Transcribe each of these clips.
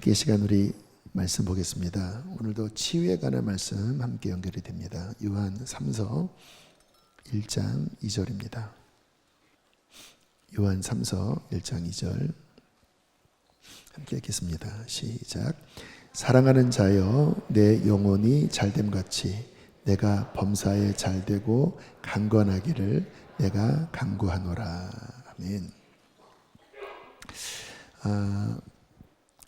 함께 이 시간 우리 말씀 보겠습니다. 오늘도 치유에 관한 말씀 함께 연결이 됩니다. 요한 3서 1장 2절입니다. 요한 3서 1장 2절 함께 읽겠습니다. 시작. 사랑하는 자여, 내 영혼이 잘됨같이 내가 범사에 잘되고 강건하기를 내가 간구하노라. 아멘.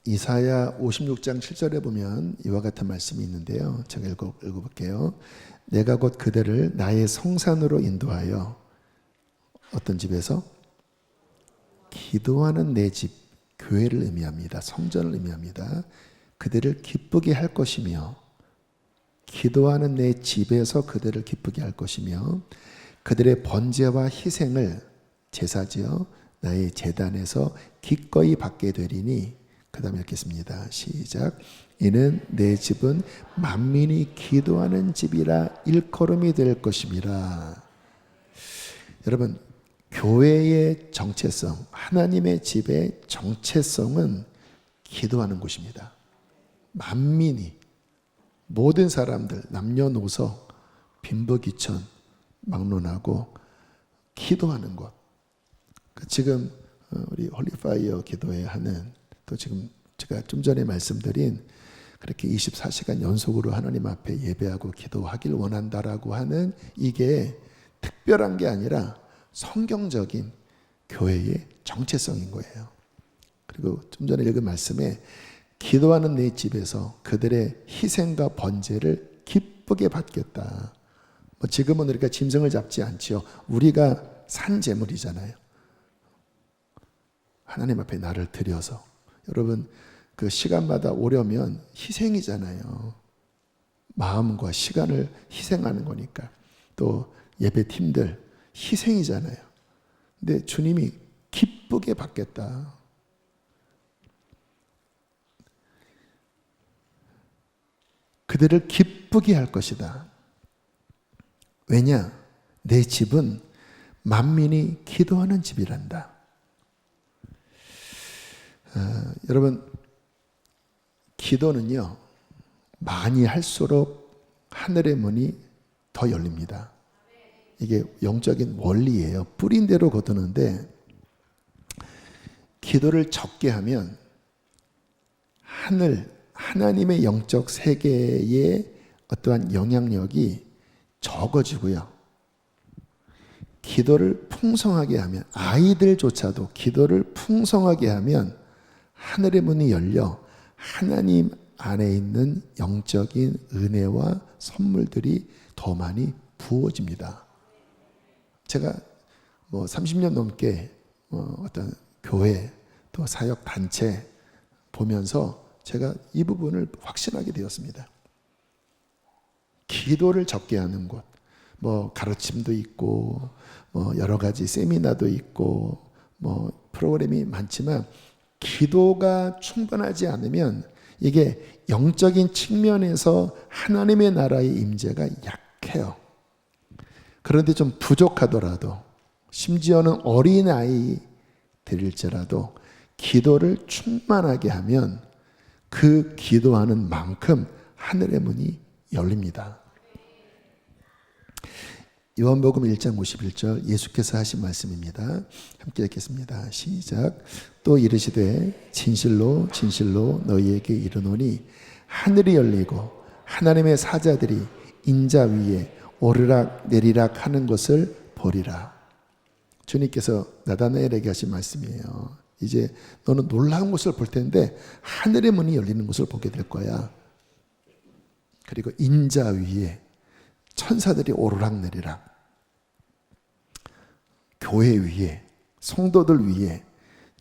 이사야 56장 7절에 보면 이와 같은 말씀이 있는데요. 제가 읽어볼게요. 내가 곧 그대를 나의 성산으로 인도하여 어떤 집에서? 기도하는 내 집, 교회를 의미합니다. 성전을 의미합니다. 그대를 기쁘게 할 것이며, 기도하는 내 집에서 그대를 기쁘게 할 것이며, 그들의 번제와 희생을 제사지어 나의 제단에서 기꺼이 받게 되리니. 그 다음에 읽겠습니다. 시작. 이는 내 집은 만민이 기도하는 집이라 일컬음이 될 것임이라. 여러분, 교회의 정체성, 하나님의 집의 정체성은 기도하는 곳입니다. 만민이, 모든 사람들, 남녀노소, 빈부귀천 막론하고 기도하는 곳. 지금 우리 홀리파이어 기도회 하는, 또 지금 제가 좀 전에 말씀드린 그렇게 24시간 연속으로 하나님 앞에 예배하고 기도하길 원한다라고 하는 이게 특별한 게 아니라 성경적인 교회의 정체성인 거예요. 그리고 좀 전에 읽은 말씀에 기도하는 내 집에서 그들의 희생과 번제를 기쁘게 받겠다. 지금은 우리가 짐승을 잡지 않지요. 우리가 산 제물이잖아요. 하나님 앞에 나를 드려서. 여러분, 그 시간마다 오려면 희생이잖아요. 마음과 시간을 희생하는 거니까. 또 예배팀들 희생이잖아요. 근데 주님이 기쁘게 받겠다. 그들을 기쁘게 할 것이다. 왜냐? 내 집은 만민이 기도하는 집이란다. 여러분, 기도는요, 많이 할수록 하늘의 문이 더 열립니다. 이게 영적인 원리예요. 뿌린 대로 거두는데, 기도를 적게 하면 하나님의 영적 세계의 어떠한 영향력이 적어지고요. 기도를 풍성하게 하면, 아이들조차도 기도를 풍성하게 하면 하늘의 문이 열려 하나님 안에 있는 영적인 은혜와 선물들이 더 많이 부어집니다. 제가 30년 넘게 어떤 교회 또 사역 단체 보면서 제가 이 부분을 확신하게 되었습니다. 기도를 적게 하는 곳, 가르침도 있고, 여러 가지 세미나도 있고, 프로그램이 많지만, 기도가 충분하지 않으면 이게 영적인 측면에서 하나님의 나라의 임재가 약해요. 그런데 좀 부족하더라도, 심지어는 어린아이들일지라도 기도를 충만하게 하면 그 기도하는 만큼 하늘의 문이 열립니다. 요한복음 1장 51절 예수께서 하신 말씀입니다. 함께 읽겠습니다. 시작. 또 이르시되 진실로 진실로 너희에게 이르노니 하늘이 열리고 하나님의 사자들이 인자 위에 오르락 내리락 하는 것을 보리라. 주님께서 나다나엘에게 하신 말씀이에요. 이제 너는 놀라운 것을 볼 텐데 하늘의 문이 열리는 것을 보게 될 거야. 그리고 인자 위에 천사들이 오르락 내리락, 교회 위에, 성도들 위에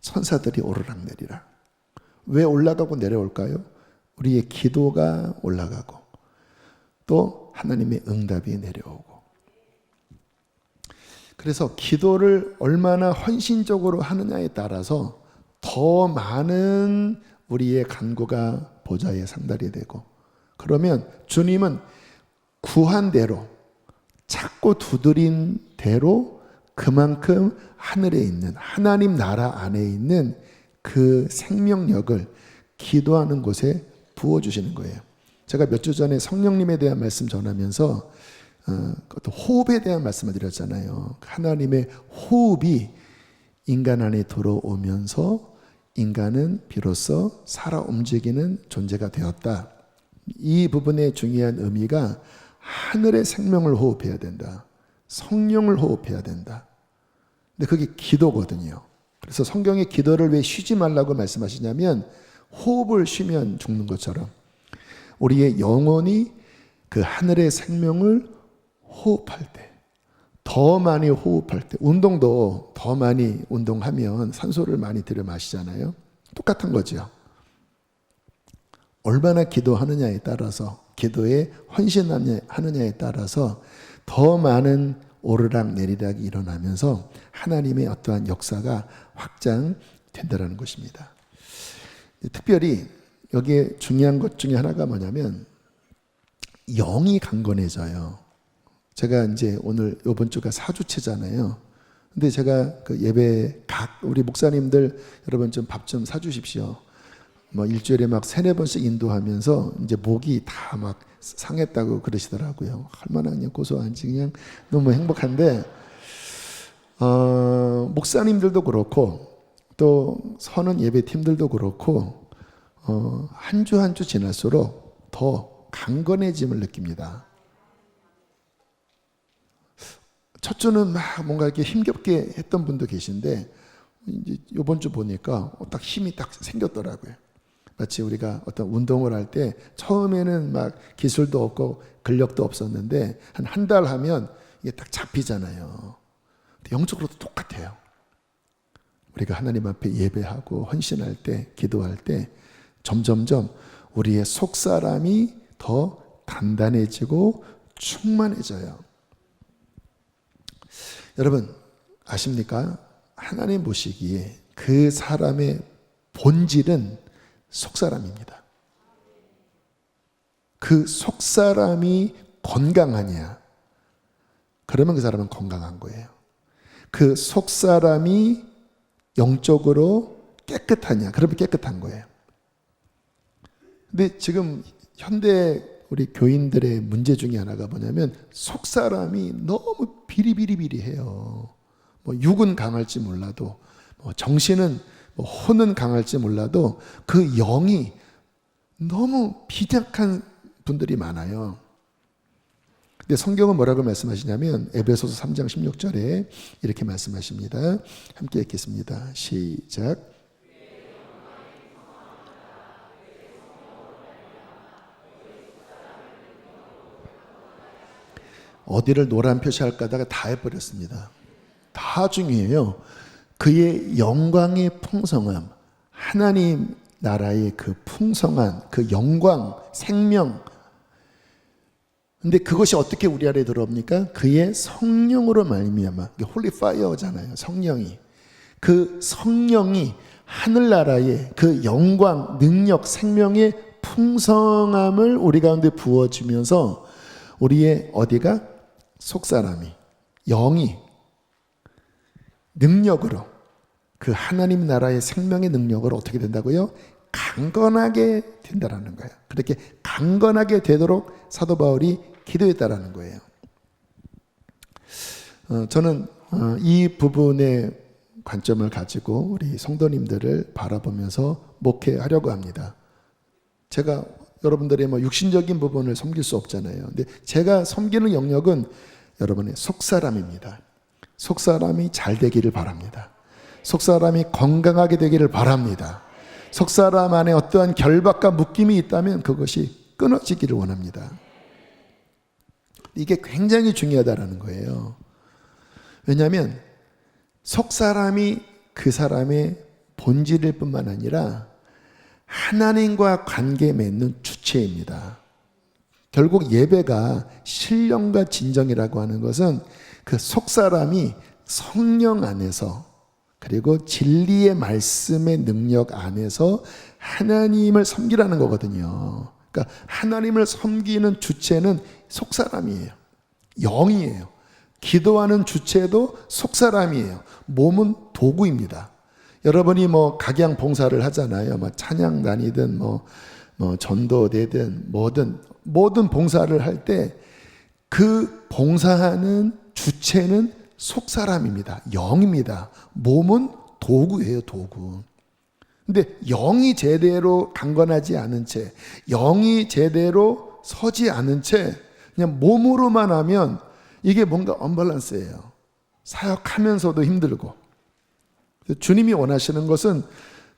천사들이 오르락 내리락. 왜 올라가고 내려올까요? 우리의 기도가 올라가고 또 하나님의 응답이 내려오고. 그래서 기도를 얼마나 헌신적으로 하느냐에 따라서 더 많은 우리의 간구가 보좌에 상달이 되고, 그러면 주님은 구한 대로, 찾고 두드린 대로 그만큼 하늘에 있는 하나님 나라 안에 있는 그 생명력을, 기도하는 곳에 부어주시는 거예요. 제가 몇 주 전에 성령님에 대한 말씀 전하면서 또 호흡에 대한 말씀을 드렸잖아요. 하나님의 호흡이 인간 안에 들어오면서 인간은 비로소 살아 움직이는 존재가 되었다. 이 부분의 중요한 의미가 하늘의 생명을 호흡해야 된다. 성령을 호흡해야 된다. 근데 그게 기도거든요. 그래서 성경에 기도를 왜 쉬지 말라고 말씀하시냐면 호흡을 쉬면 죽는 것처럼 우리의 영혼이 그 하늘의 생명을 호흡할 때, 더 많이 호흡할 때, 운동도 더 많이 운동하면 산소를 많이 들여 마시잖아요. 똑같은 거죠. 얼마나 기도하느냐에 따라서, 기도에 헌신하느냐에 따라서 더 많은 오르락 내리락이 일어나면서 하나님의 어떠한 역사가 확장된다는 것입니다. 특별히 여기에 중요한 것 중에 하나가 뭐냐면 영이 강건해져요. 제가 이제 오늘 이번 주가 4주째잖아요. 근데 제가 그 예배 우리 목사님들 여러분 좀 밥 좀 사주십시오. 뭐 일주일에 막 3-4번씩 인도하면서 이제 목이 다 막 상했다고 그러시더라고요. 얼마나 그냥 고소한지 그냥 너무 행복한데, 목사님들도 그렇고 또 서는 예배팀들도 그렇고 한 주 한 주 지날수록 더 강건해짐을 느낍니다. 첫 주는 막 뭔가 이렇게 힘겹게 했던 분도 계신데 이제 이번 주 보니까 딱 힘이 딱 생겼더라고요. 마치 우리가 어떤 운동을 할 때 처음에는 막 기술도 없고 근력도 없었는데 한 달 하면 이게 딱 잡히잖아요. 근데 영적으로도 똑같아요. 우리가 하나님 앞에 예배하고 헌신할 때, 기도할 때 점점점 우리의 속사람이 더 단단해지고 충만해져요. 여러분 아십니까? 하나님 보시기에 그 사람의 본질은 속사람입니다. 그 속사람이 건강하냐? 그러면 그 사람은 건강한 거예요. 그 속사람이 영적으로 깨끗하냐? 그러면 깨끗한 거예요. 근데 지금 현대 우리 교인들의 문제 중에 하나가 뭐냐면 속사람이 너무 비리비리비리해요. 뭐 육은 강할지 몰라도 뭐 정신은 혼은 강할지 몰라도 그 영이 너무 빈약한 분들이 많아요. 근데 성경은 뭐라고 말씀하시냐면 에베소서 3장 16절에 이렇게 말씀하십니다. 함께 읽겠습니다. 시작. 어디를 노란 표시할까 하다가 다 해버렸습니다. 다 중요해요. 그의 영광의 풍성함, 하나님 나라의 그 풍성한 그 영광, 생명. 근데 그것이 어떻게 우리 안에 들어옵니까? 그의 성령으로 말미암아. 홀리 파이어잖아요. 성령이. 그 성령이 하늘나라의 그 영광, 능력, 생명의 풍성함을 우리 가운데 부어주면서 우리의 어디가? 속사람이, 영이 능력으로 그 하나님 나라의 생명의 능력으로 어떻게 된다고요? 강건하게 된다라는 거예요. 그렇게 강건하게 되도록 사도 바울이 기도했다라는 거예요. 저는 이 부분의 관점을 가지고 우리 성도님들을 바라보면서 목회하려고 합니다. 제가 여러분들의 뭐 육신적인 부분을 섬길 수 없잖아요. 근데 제가 섬기는 영역은 여러분의 속사람입니다. 속사람이 잘 되기를 바랍니다. 속사람이 건강하게 되기를 바랍니다. 속사람 안에 어떠한 결박과 묶임이 있다면 그것이 끊어지기를 원합니다. 이게 굉장히 중요하다는 거예요. 왜냐하면 속사람이 그 사람의 본질일 뿐만 아니라 하나님과 관계 맺는 주체입니다. 결국 예배가 신령과 진정이라고 하는 것은 그 속사람이 성령 안에서 그리고 진리의 말씀의 능력 안에서 하나님을 섬기라는 거거든요. 그러니까 하나님을 섬기는 주체는 속사람이에요. 영이에요. 기도하는 주체도 속사람이에요. 몸은 도구입니다. 여러분이 뭐 각양 봉사를 하잖아요. 뭐 찬양단이든 뭐 전도되든 뭐든 모든 봉사를 할 때 그 봉사하는 주체는 속사람입니다. 영입니다. 몸은 도구예요, 도구. 근데 영이 제대로 강건하지 않은 채, 영이 제대로 서지 않은 채 그냥 몸으로만 하면 이게 뭔가 언밸런스예요. 사역하면서도 힘들고. 주님이 원하시는 것은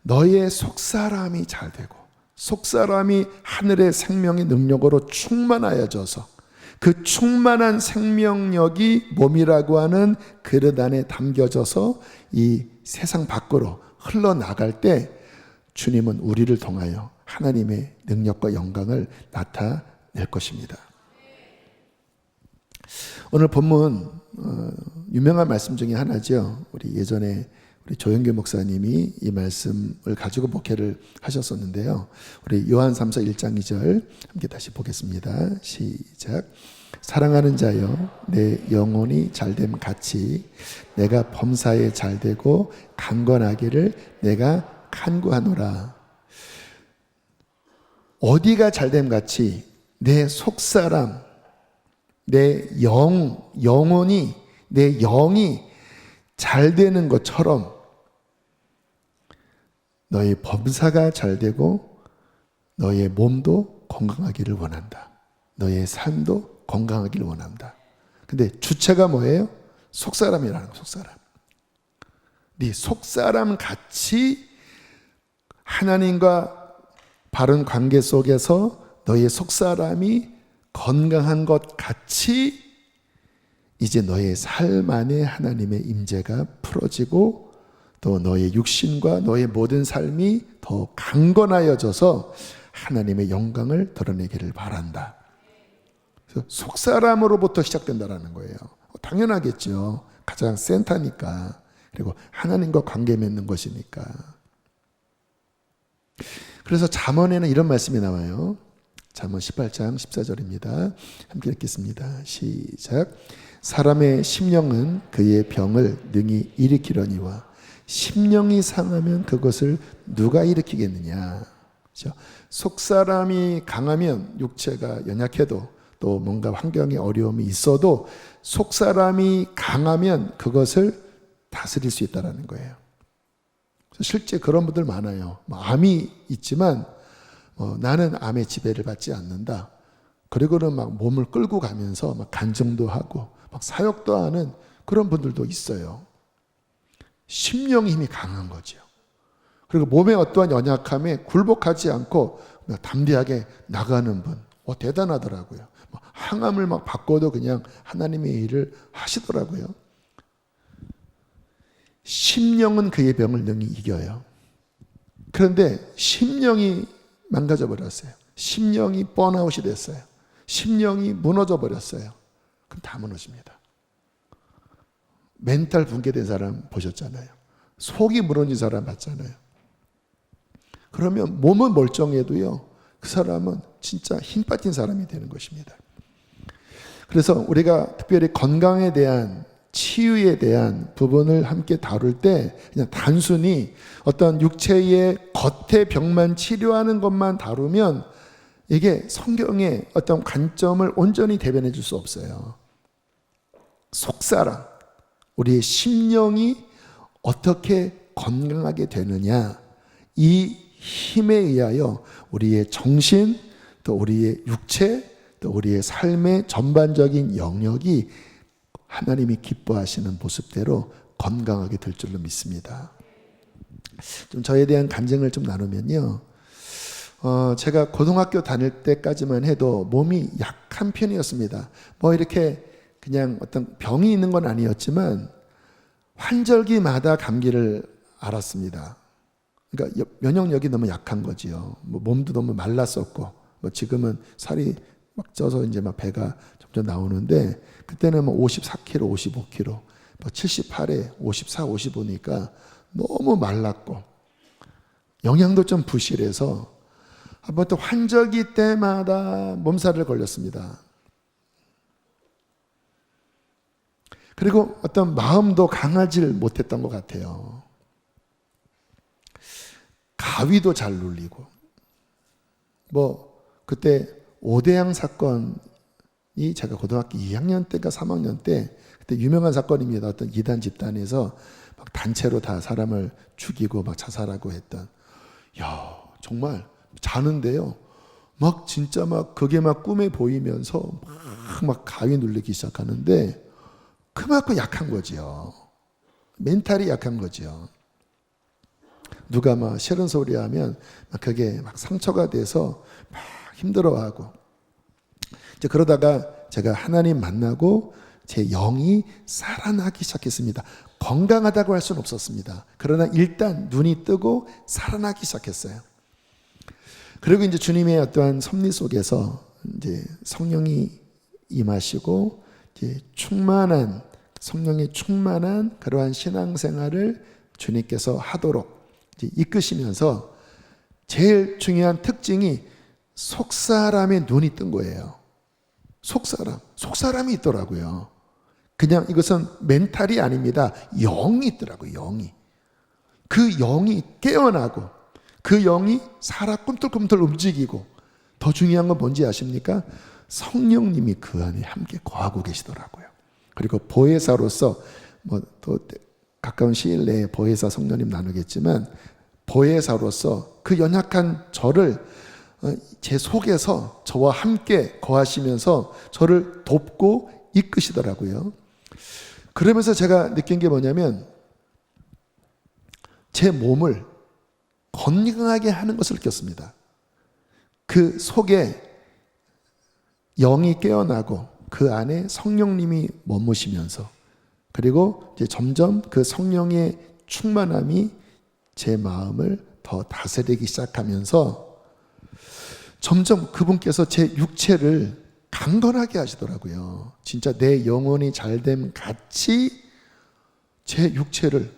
너의 속사람이 잘 되고 속사람이 하늘의 생명의 능력으로 충만하여져서 그 충만한 생명력이 몸이라고 하는 그릇 안에 담겨져서 이 세상 밖으로 흘러나갈 때 주님은 우리를 통하여 하나님의 능력과 영광을 나타낼 것입니다. 오늘 본문 유명한 말씀 중에 하나죠. 우리 예전에 우리 조영규 목사님이 이 말씀을 가지고 목회를 하셨었는데요. 우리 요한 3서 1장 2절 함께 다시 보겠습니다. 시작. 사랑하는 자여 내 영혼이 잘됨 같이 내가 범사에 잘되고 강건하기를 내가 간구하노라. 어디가 잘됨 같이 내 속사람, 내 영혼이, 내 영이 잘 되는 것처럼 너의 범사가 잘 되고 너의 몸도 건강하기를 원한다. 너의 삶도 건강하기를 원한다. 근데 주체가 뭐예요? 속사람이라는 거, 속사람. 네 속사람 같이 하나님과 바른 관계 속에서 너의 속사람이 건강한 것 같이 이제 너의 삶 안에 하나님의 임재가 풀어지고 또 너의 육신과 너의 모든 삶이 더 강건하여져서 하나님의 영광을 드러내기를 바란다. 그래서 속사람으로부터 시작된다는 거예요. 당연하겠죠. 가장 센터니까. 그리고 하나님과 관계 맺는 것이니까. 그래서 잠언에는 이런 말씀이 나와요. 잠언 18장 14절입니다. 함께 읽겠습니다. 시작. 사람의 심령은 그의 병을 능히 일으키려니와 심령이 상하면 그것을 누가 일으키겠느냐. 그렇죠? 속사람이 강하면 육체가 연약해도 또 뭔가 환경에 어려움이 있어도 속사람이 강하면 그것을 다스릴 수 있다는 거예요. 실제 그런 분들 많아요. 암이 있지만 나는 암의 지배를 받지 않는다. 그리고는 막 몸을 끌고 가면서 막 간증도 하고 막 사역도 하는 그런 분들도 있어요. 심령의 힘이 강한 거죠. 그리고 몸의 어떠한 연약함에 굴복하지 않고 담대하게 나가는 분, 대단하더라고요. 항암을 막 받고도 그냥 하나님의 일을 하시더라고요. 심령은 그의 병을 능히 이겨요. 그런데 심령이 망가져 버렸어요. 심령이 번아웃이 됐어요. 심령이 무너져 버렸어요. 그럼 다 무너집니다. 멘탈 붕괴된 사람 보셨잖아요. 속이 무너진 사람 봤잖아요. 그러면 몸은 멀쩡해도요, 그 사람은 진짜 힘 빠진 사람이 되는 것입니다. 그래서 우리가 특별히 건강에 대한, 치유에 대한 부분을 함께 다룰 때 그냥 단순히 어떤 육체의 겉의 병만 치료하는 것만 다루면 이게 성경의 어떤 관점을 온전히 대변해 줄 수 없어요. 속사람, 우리의 심령이 어떻게 건강하게 되느냐, 이 힘에 의하여 우리의 정신, 또 우리의 육체, 또 우리의 삶의 전반적인 영역이 하나님이 기뻐하시는 모습대로 건강하게 될 줄로 믿습니다. 좀 저에 대한 간증을 좀 나누면요, 제가 고등학교 다닐 때까지만 해도 몸이 약한 편이었습니다. 뭐 이렇게 그냥 어떤 병이 있는 건 아니었지만 환절기마다 감기를 앓았습니다. 그러니까 면역력이 너무 약한 거지요. 뭐 몸도 너무 말랐었고, 뭐 지금은 살이 막 쪄서 이제 막 배가 점점 나오는데, 그때는 뭐 54kg, 55kg, 뭐 78에 54, 55니까 너무 말랐고 영양도 좀 부실해서 한번 또 환절기 때마다 몸살을 걸렸습니다. 그리고 어떤 마음도 강하질 못했던 것 같아요. 가위도 잘 눌리고, 그때 오대양 사건이 제가 고등학교 2학년 때인가 3학년 때, 그때 유명한 사건입니다. 어떤 이단 집단에서 막 단체로 다 사람을 죽이고 막 자살하고 했던. 정말 자는데요, 막 진짜 막 그게 막 꿈에 보이면서 막 가위 눌리기 시작하는데, 그만큼 약한 거지요. 멘탈이 약한 거지요. 누가 막 싫은 소리 하면 그게 막 상처가 돼서 막 힘들어하고. 이제 그러다가 제가 하나님 만나고 제 영이 살아나기 시작했습니다. 건강하다고 할 수는 없었습니다. 그러나 일단 눈이 뜨고 살아나기 시작했어요. 그리고 이제 주님의 어떠한 섭리 속에서 이제 성령이 임하시고 이제 성령의 충만한 그러한 신앙생활을 주님께서 하도록 이제 이끄시면서 제일 중요한 특징이 속사람의 눈이 뜬 거예요. 속사람이 있더라고요. 그냥 이것은 멘탈이 아닙니다. 영이 있더라고요. 영이. 그 영이 깨어나고 그 영이 살아 꿈틀꿈틀 움직이고, 더 중요한 건 뭔지 아십니까? 성령님이 그 안에 함께 거하고 계시더라고요. 그리고 보혜사로서 또 가까운 시일 내에 보혜사 성령님 나누겠지만, 보혜사로서 그 연약한 저를 제 속에서 저와 함께 거하시면서 저를 돕고 이끄시더라고요. 그러면서 제가 느낀 게 뭐냐면, 제 몸을 건강하게 하는 것을 느꼈습니다. 그 속에 영이 깨어나고 그 안에 성령님이 머무시면서, 그리고 이제 점점 그 성령의 충만함이 제 마음을 더 다스리기 시작하면서 점점 그분께서 제 육체를 강건하게 하시더라고요. 진짜 내 영혼이 잘됨 같이 제 육체를,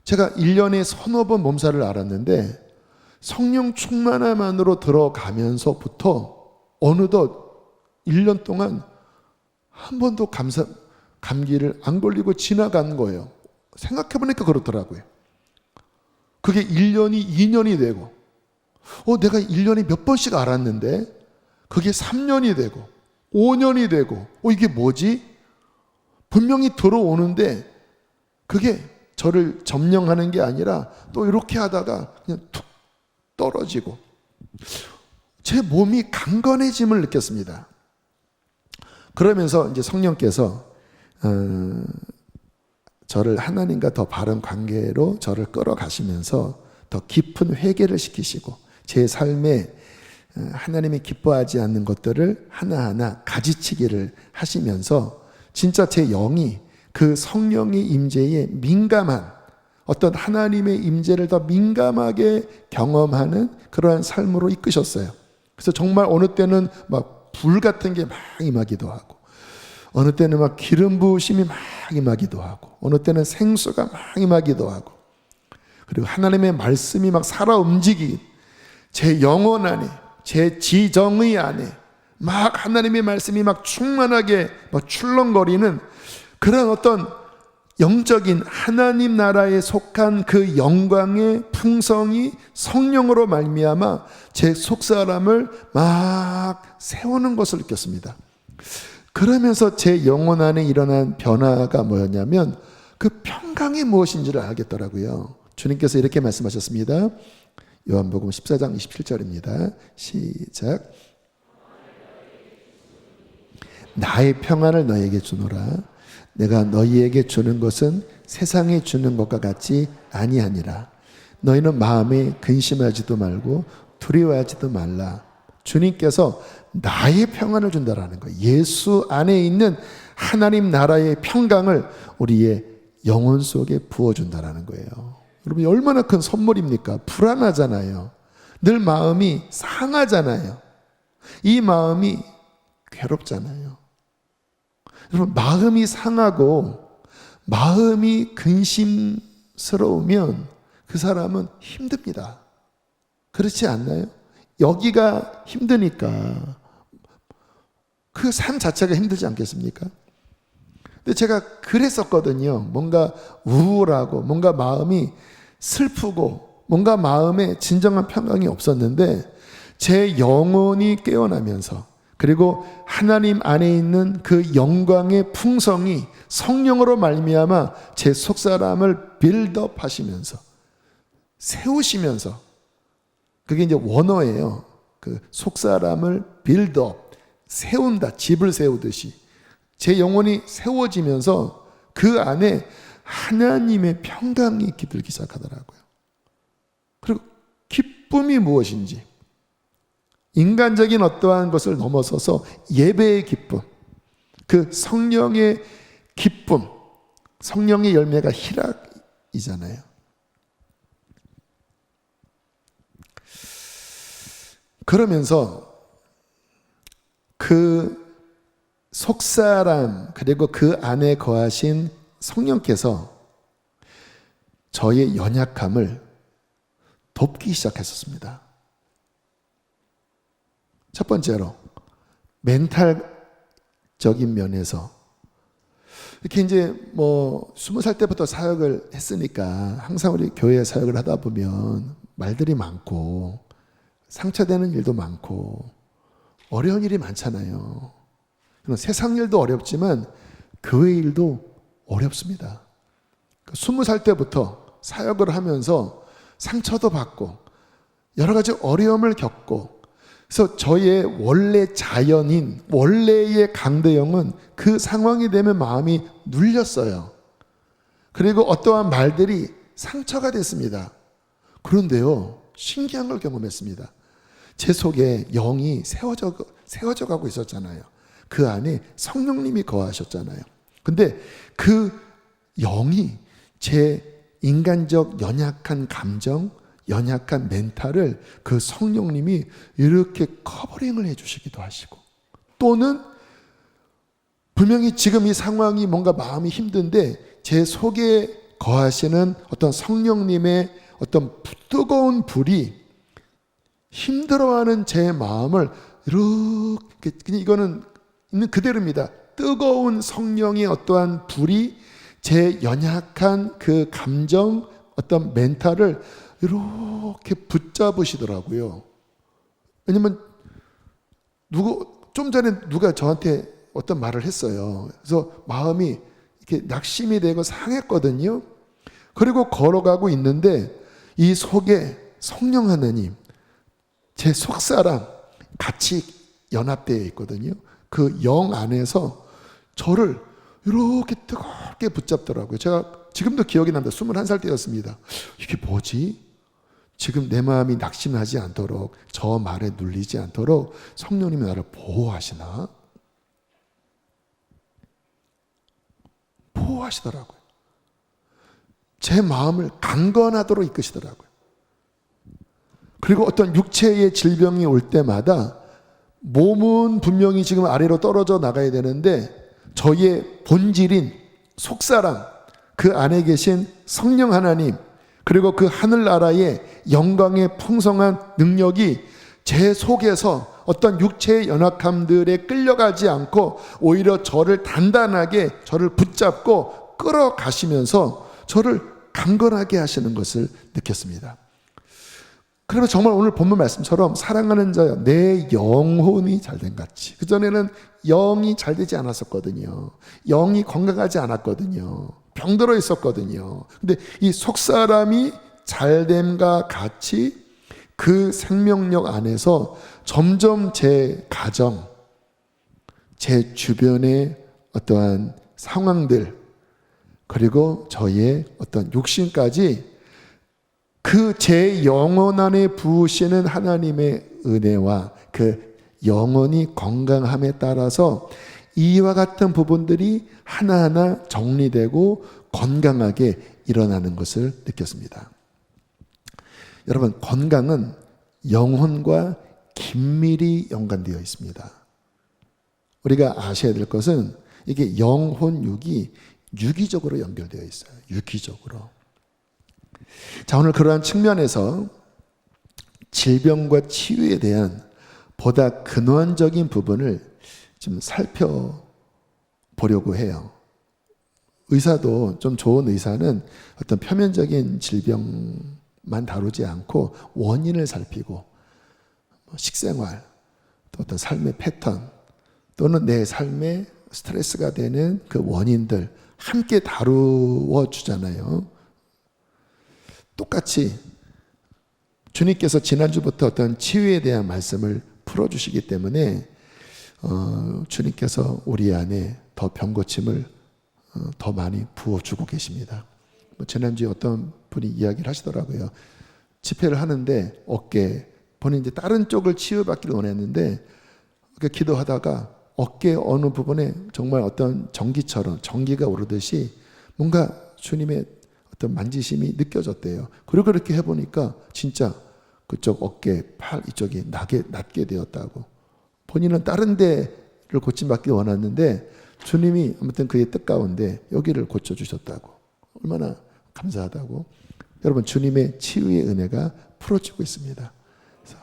제가 1년에 서너 번 몸살을 앓았는데 성령 충만함 안으로 들어가면서부터 어느덧 1년 동안 한 번도 감기를 안 걸리고 지나간 거예요. 생각해보니까 그렇더라고요. 그게 1년이 2년이 되고, 내가 1년에 몇 번씩 앓았는데 그게 3년이 되고 5년이 되고, 이게 뭐지? 분명히 들어오는데 그게 저를 점령하는 게 아니라 또 이렇게 하다가 그냥 툭 떨어지고, 제 몸이 강건해짐을 느꼈습니다. 그러면서 이제 성령께서 저를 하나님과 더 바른 관계로 저를 끌어가시면서 더 깊은 회개를 시키시고, 제 삶에 하나님이 기뻐하지 않는 것들을 하나하나 가지치기를 하시면서 진짜 제 영이 그 성령의 임재에 민감한, 어떤 하나님의 임재를 더 민감하게 경험하는 그러한 삶으로 이끄셨어요. 그래서 정말 어느 때는 막 불 같은 게 막 임하기도 하고, 어느 때는 막 기름 부으심이 막 임하기도 하고, 어느 때는 생수가 막 임하기도 하고, 그리고 하나님의 말씀이 막 살아 움직이는 제 영혼 안에, 제 지정의 안에 막 하나님의 말씀이 막 충만하게 막 출렁거리는 그런 어떤 영적인 하나님 나라에 속한 그 영광의 풍성이 성령으로 말미암아 제 속사람을 막 세우는 것을 느꼈습니다. 그러면서 제 영혼 안에 일어난 변화가 뭐였냐면 그 평강이 무엇인지를 알겠더라고요. 주님께서 이렇게 말씀하셨습니다. 요한복음 14장 27절입니다. 시작. 나의 평안을 너희에게 주노라. 내가 너희에게 주는 것은 세상에 주는 것과 같지 아니하니라. 너희는 마음에 근심하지도 말고 두려워하지도 말라. 주님께서 나의 평안을 준다라는 거예요. 예수 안에 있는 하나님 나라의 평강을 우리의 영혼 속에 부어준다라는 거예요. 여러분, 얼마나 큰 선물입니까? 불안하잖아요. 늘 마음이 상하잖아요. 이 마음이 괴롭잖아요. 여러분, 마음이 상하고 마음이 근심스러우면 그 사람은 힘듭니다. 그렇지 않나요? 여기가 힘드니까 그 삶 자체가 힘들지 않겠습니까? 근데 제가 그랬었거든요. 뭔가 우울하고 뭔가 마음이 슬프고 뭔가 마음에 진정한 평강이 없었는데 제 영혼이 깨어나면서 그리고 하나님 안에 있는 그 영광의 풍성이 성령으로 말미암아 제 속사람을 빌드업 하시면서 세우시면서, 그게 이제 원어예요. 그 속사람을 빌드업, 세운다, 집을 세우듯이 제 영혼이 세워지면서 그 안에 하나님의 평강이 깃들기 시작하더라고요. 그리고 기쁨이 무엇인지, 인간적인 어떠한 것을 넘어서서 예배의 기쁨, 그 성령의 기쁨, 성령의 열매가 희락이잖아요. 그러면서 그 속사람 그리고 그 안에 거하신 성령께서 저의 연약함을 돕기 시작했었습니다. 첫 번째로 멘탈적인 면에서 이렇게 이제 20살 때부터 사역을 했으니까 항상 우리 교회 사역을 하다 보면 말들이 많고 상처되는 일도 많고 어려운 일이 많잖아요. 세상 일도 어렵지만 교회 일도 어렵습니다. 20살 때부터 사역을 하면서 상처도 받고 여러 가지 어려움을 겪고, 그래서 저의 원래 자연인 원래의 강대영은 그 상황이 되면 마음이 눌렸어요. 그리고 어떠한 말들이 상처가 됐습니다. 그런데요, 신기한 걸 경험했습니다. 제 속에 영이 세워져 가고 있었잖아요. 그 안에 성령님이 거하셨잖아요. 근데 그 영이 제 인간적 연약한 감정, 연약한 멘탈을 그 성령님이 이렇게 커버링을 해주시기도 하시고, 또는 분명히 지금 이 상황이 뭔가 마음이 힘든데 제 속에 거하시는 어떤 성령님의 어떤 뜨거운 불이 힘들어하는 제 마음을 이렇게, 그냥 이거는 있는 그대로입니다. 뜨거운 성령의 어떠한 불이 제 연약한 그 감정, 어떤 멘탈을 이렇게 붙잡으시더라고요. 왜냐면 좀 전에 누가 저한테 어떤 말을 했어요. 그래서 마음이 이렇게 낙심이 되고 상했거든요. 그리고 걸어가고 있는데 이 속에 성령 하나님, 제 속사람 같이 연합되어 있거든요. 그 영 안에서 저를 이렇게 뜨겁게 붙잡더라고요. 제가 지금도 기억이 납니다. 21살 때였습니다. 이게 뭐지? 지금 내 마음이 낙심하지 않도록, 저 말에 눌리지 않도록 성령님이 나를 보호하시나? 보호하시더라고요. 제 마음을 강건하도록 이끄시더라고요. 그리고 어떤 육체의 질병이 올 때마다 몸은 분명히 지금 아래로 떨어져 나가야 되는데 저의 본질인 속사람, 그 안에 계신 성령 하나님, 그리고 그 하늘나라의 영광의 풍성한 능력이 제 속에서 어떤 육체의 연약함들에 끌려가지 않고 오히려 저를 단단하게 저를 붙잡고 끌어가시면서 저를 강건하게 하시는 것을 느꼈습니다. 그러면 정말 오늘 본문 말씀처럼 사랑하는 자여 내 영혼이 잘된 같이, 그전에는 영이 잘 되지 않았었거든요. 영이 건강하지 않았거든요. 병들어 있었거든요. 근데 이 속사람이 잘됨과 같이 그 생명력 안에서 점점 제 가정, 제 주변의 어떠한 상황들, 그리고 저의 어떤 육신까지 그 제 영혼 안에 부으시는 하나님의 은혜와 그 영혼이 건강함에 따라서 이와 같은 부분들이 하나하나 정리되고 건강하게 일어나는 것을 느꼈습니다. 여러분, 건강은 영혼과 긴밀히 연관되어 있습니다. 우리가 아셔야 될 것은 이게 영혼, 육이 유기적으로 연결되어 있어요. 유기적으로. 자, 오늘 그러한 측면에서 질병과 치유에 대한 보다 근원적인 부분을 좀 살펴보려고 해요. 의사도 좀 좋은 의사는 어떤 표면적인 질병 다루지 않고 원인을 살피고 식생활, 또 어떤 삶의 패턴 또는 내 삶에 스트레스가 되는 그 원인들 함께 다루어 주잖아요. 똑같이 주님께서 지난주부터 어떤 치유에 대한 말씀을 풀어주시기 때문에 주님께서 우리 안에 더 병고침을 더 많이 부어주고 계십니다. 지난주에 어떤 분이 이야기를 하시더라고요. 집회를 하는데 어깨, 본인 이제 다른 쪽을 치유받기를 원했는데 기도하다가 어깨 어느 부분에 정말 어떤 전기처럼 전기가 오르듯이 뭔가 주님의 어떤 만지심이 느껴졌대요. 그리고 그렇게 해보니까 진짜 그쪽 어깨, 팔 이쪽이 낫게 되었다고. 본인은 다른 데를 고침받기 원했는데 주님이 아무튼 그의 뜻 가운데 여기를 고쳐주셨다고. 얼마나 감사하다고. 여러분, 주님의 치유의 은혜가 풀어지고 있습니다. 그래서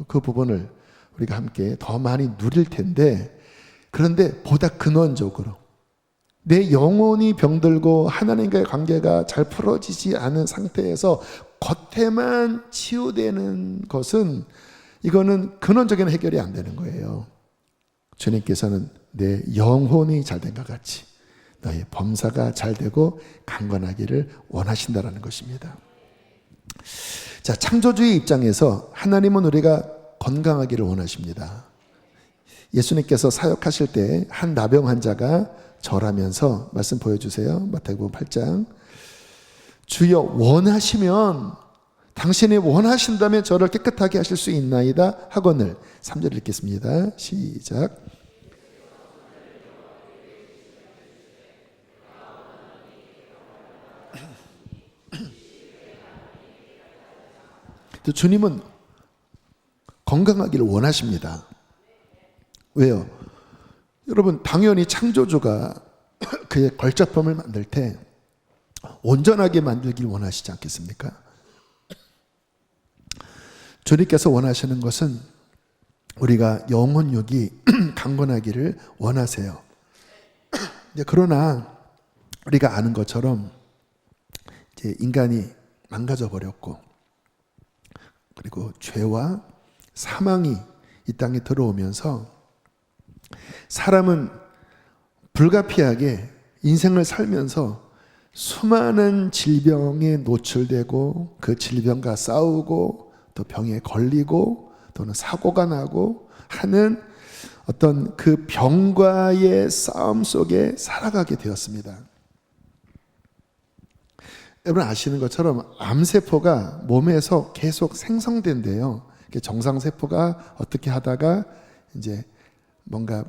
그 부분을 우리가 함께 더 많이 누릴 텐데, 그런데 보다 근원적으로 내 영혼이 병들고 하나님과의 관계가 잘 풀어지지 않은 상태에서 겉에만 치유되는 것은 이거는 근원적인 해결이 안 되는 거예요. 주님께서는 내 영혼이 잘된 것 같이 너의 범사가 잘되고 강건하기를 원하신다라는 것입니다. 자, 창조주의 입장에서 하나님은 우리가 건강하기를 원하십니다. 예수님께서 사역하실 때 한 나병 환자가 절하면서 말씀 보여주세요. 마태복음 8장. 주여 원하시면, 당신이 원하신다면 저를 깨끗하게 하실 수 있나이다 하거늘. 3절 읽겠습니다. 시작. 주님은 건강하기를 원하십니다. 왜요? 여러분, 당연히 창조주가 그의 걸작품을 만들 때 온전하게 만들길 원하시지 않겠습니까? 주님께서 원하시는 것은 우리가 영혼육이 강건하기를 원하세요. 그러나 우리가 아는 것처럼 이제 인간이 망가져 버렸고, 그리고 죄와 사망이 이 땅에 들어오면서 사람은 불가피하게 인생을 살면서 수많은 질병에 노출되고 그 질병과 싸우고 또 병에 걸리고 또는 사고가 나고 하는 어떤 그 병과의 싸움 속에 살아가게 되었습니다. 여러분 아시는 것처럼 암세포가 몸에서 계속 생성된대요. 정상세포가 어떻게 하다가 이제 뭔가